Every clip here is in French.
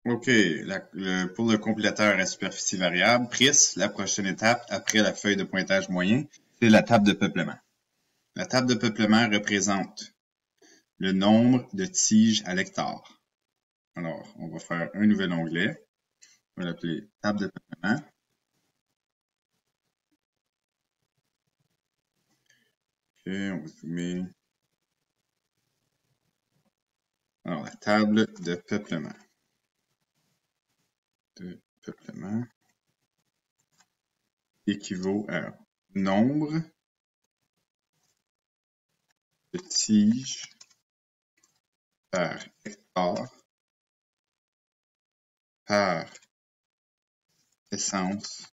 OK, pour le compléteur à superficie variable, PRIS, la prochaine étape après la feuille de pointage moyen, c'est la table de peuplement. La table de peuplement représente le nombre de tiges à l'hectare. Alors, on va faire un nouvel onglet. On va l'appeler table de peuplement. OK, on va zoomer. Alors, la table de peuplement. Équivaut à nombre de tiges par hectare par essence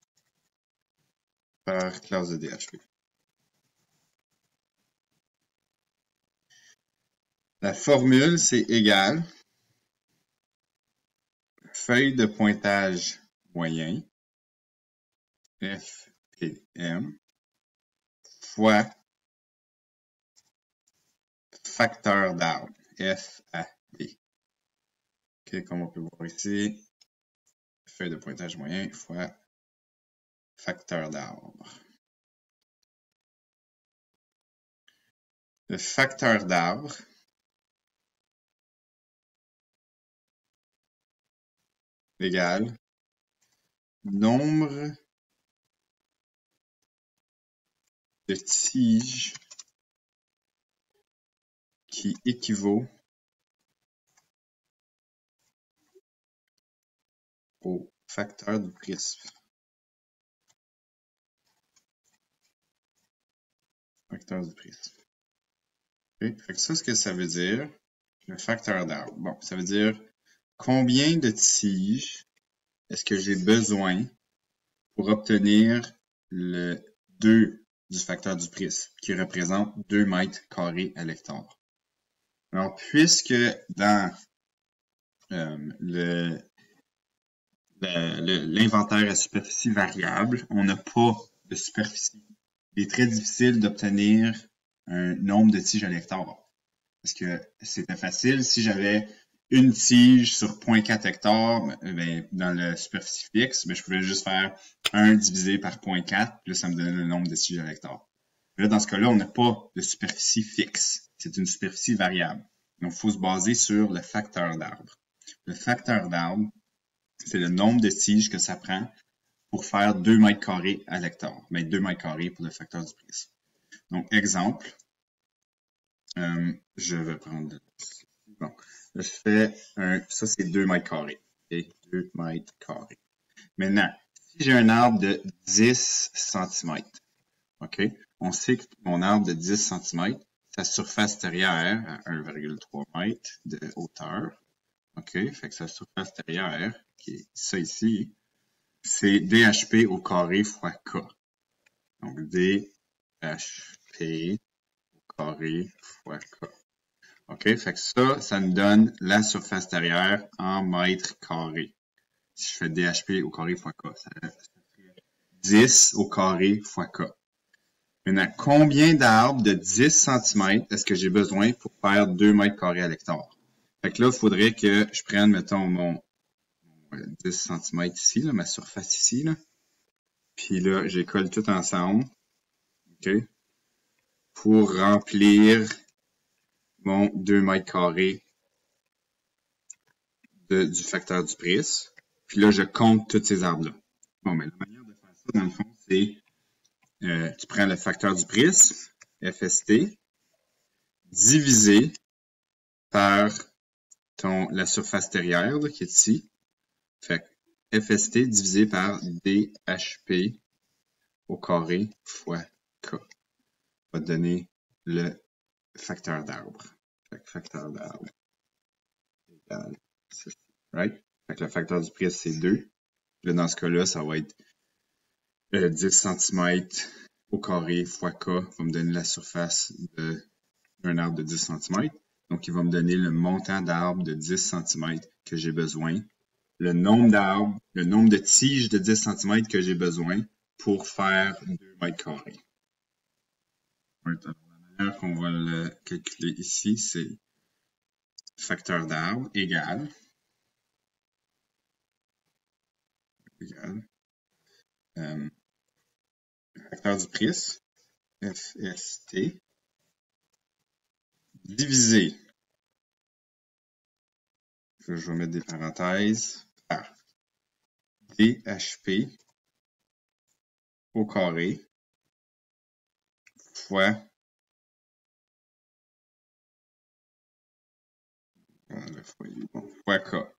par classe de DHP. La formule, c'est égal feuille de pointage moyen, FPM, fois facteur d'arbre, FAD. OK, comme on peut voir ici, feuille de pointage moyen fois facteur d'arbre. Le facteur d'arbre égale nombre de tiges qui équivaut au facteur du prisme. Facteur du prisme. Okay. Fait que ça, ce que ça veut dire, le facteur d'arbre. Bon, ça veut dire combien de tiges est-ce que j'ai besoin pour obtenir le 2 du facteur du prisme, qui représente 2 mètres carrés à l'hectare. Alors, puisque dans l'inventaire à superficie variable, on n'a pas de superficie, il est très difficile d'obtenir un nombre de tiges à l'hectare. Parce que c'était facile, si j'avais une tige sur 0.4 hectares, ben, dans la superficie fixe, ben, je pouvais juste faire 1 divisé par 0.4, puis là, ça me donnait le nombre de tiges à l'hectare. Là, dans ce cas-là, on n'a pas de superficie fixe. C'est une superficie variable. Donc, il faut se baser sur le facteur d'arbre. Le facteur d'arbre, c'est le nombre de tiges que ça prend pour faire 2 mètres carrés à l'hectare. Ben, 2 mètres carrés pour le facteur du prisme. Donc, exemple, je vais prendre... Bon, je fais ça c'est 2 mètres carrés. Okay? 2 mètres carrés. Maintenant, si j'ai un arbre de 10 cm, OK? On sait que mon arbre de 10 cm, sa surface terrière à 1,3 m de hauteur. OK? Fait que sa surface terrière, qui est ça ici, c'est DHP au carré fois K. Donc, DHP au carré fois K. OK? Fait que ça nous donne la surface terrière en mètres carrés. Si je fais DHP au carré fois K, ça fait 10 au carré fois K. Maintenant, combien d'arbres de 10 cm est-ce que j'ai besoin pour faire 2 mètres carrés à l'hectare? Fait que là, il faudrait que je prenne, mettons, mon 10 cm ici, là, ma surface ici, là. Puis là, j'écolle tout ensemble. OK? Pour remplir mon 2 mètres carrés du facteur du prisme. Puis là, je compte tous ces arbres-là. Bon, mais la manière de faire ça, dans le fond, c'est tu prends le facteur du prisme, FST, divisé par la surface terrière là, qui est ici. Fait que FST divisé par DHP au carré fois K va te donner le facteur d'arbre. Fait que facteur d'arbre égale ceci. Right? Fait que le facteur du prisme, c'est 2. Là, dans ce cas-là, ça va être 10 cm au carré fois K va me donner la surface d'un arbre de 10 cm. Donc, il va me donner le montant d'arbres de 10 cm que j'ai besoin, le nombre d'arbres, le nombre de tiges de 10 cm que j'ai besoin pour faire 2 mètres carrés. La manière qu'on va le calculer ici, c'est facteur d'arbre égale égale facteur du prisme, FST, divisé, je vais mettre des parenthèses, par DHP au carré fois fois K. OK?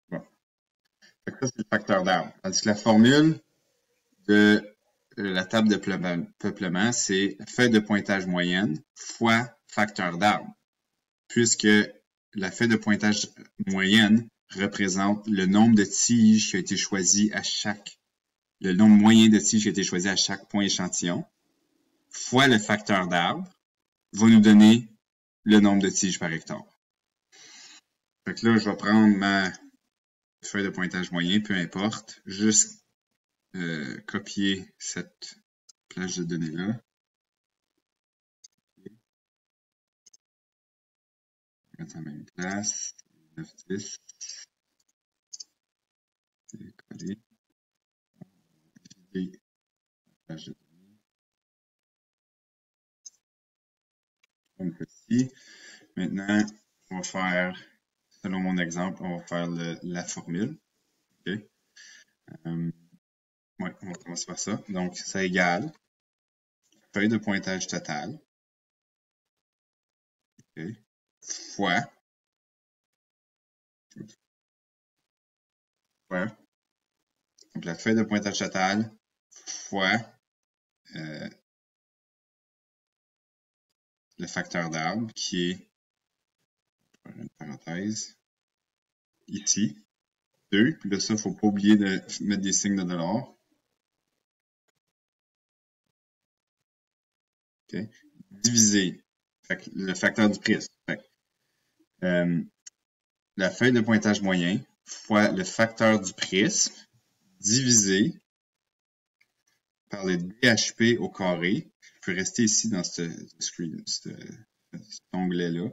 Bon. Fait que ça, c'est le facteur d'arbre. Tandis que la formule de la table de peuplement, c'est feuille de pointage moyenne fois facteur d'arbre. Puisque la feuille de pointage moyenne représente le nombre de tiges qui a été choisi à chaque, le nombre moyen de tiges qui a été choisi à chaque point échantillon, fois le facteur d'arbre, va nous donner le nombre de tiges par hectare. Fait que là, je vais prendre ma feuille de pointage moyen, peu importe, juste copier cette plage de données-là. Mettre en même place. 9, 10. Coller. Diviser la plage de données. Comme ceci. Maintenant, on va faire, selon mon exemple, on va faire la formule. OK? Ouais, on va commencer par ça. Donc, ça égale feuille de pointage totale. OK? Fois. Donc, la feuille de pointage totale fois le facteur d'arbre qui est, une parenthèse, ici, 2. Puis là, ça, il ne faut pas oublier de mettre des signes de $. OK? Divisé. Fait que le facteur du prisme. Fait que, la feuille de pointage moyen fois le facteur du prisme divisé par le DHP au carré. Je peux rester ici dans cet onglet-là.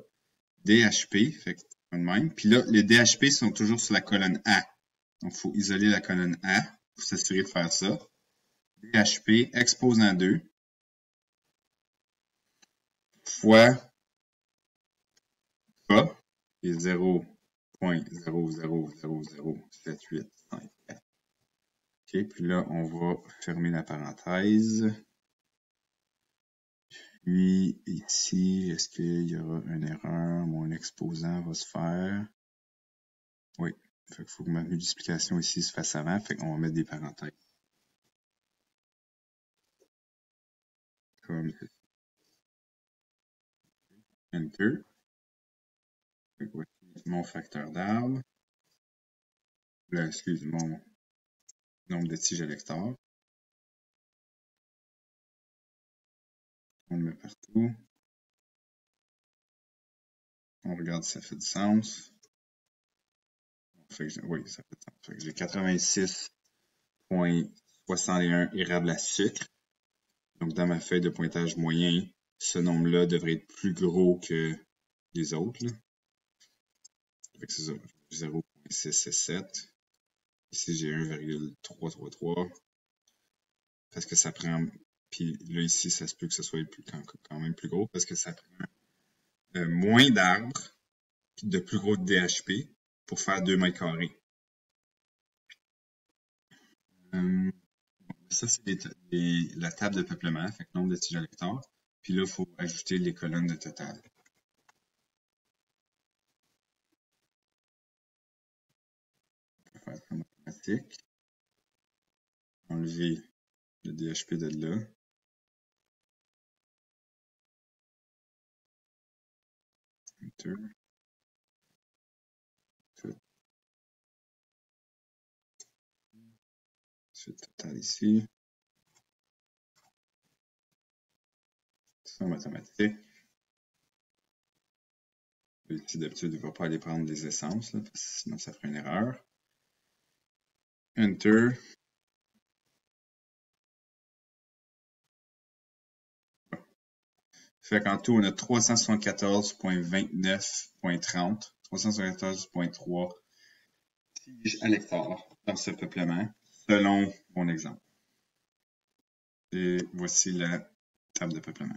DHP, fait que de même. Puis là, les DHP sont toujours sur la colonne A. Donc, il faut isoler la colonne A pour s'assurer de faire ça. DHP exposant 2 fois K, qui est 0.0000785. OK, puis là, on va fermer la parenthèse. Puis ici, est-ce qu'il y aura une erreur? Mon exposant va se faire. Oui. Fait qu'il faut que ma multiplication ici se fasse avant. Fait qu'on va mettre des parenthèses. Comme ceci. Enter. Fait que voici mon facteur d'arbre. Là, excuse, mon nombre de tiges à l'hectare. On le met partout. On regarde si ça fait du sens. Fait que oui, ça fait du sens. Fait que j'ai 86,61 érables à sucre. Donc, dans ma feuille de pointage moyen, ce nombre-là devrait être plus gros que les autres. Là. Fait que c'est ça, 0.667. Ici, j'ai 1,333. Parce que ça prend... Puis là, ici, ça se peut que ce soit quand même plus gros parce que ça prend moins d'arbres de plus gros de DHP pour faire 2 mètres carrés. Ça, c'est la table de peuplement, fait que nombre de tiges à l'hectare. Puis là, il faut ajouter les colonnes de total. On va faire ça en automatique. Enlever le DHP de là. Enter. Ensuite, total ici. Ça en automatique. Ici, d'habitude, il ne va pas aller prendre des essences, là, parce que sinon ça ferait une erreur. Enter. Fait qu'en tout, on a 374.29.30, 374.3 tiges à l'hectare dans ce peuplement, selon mon exemple. Et voici la table de peuplement.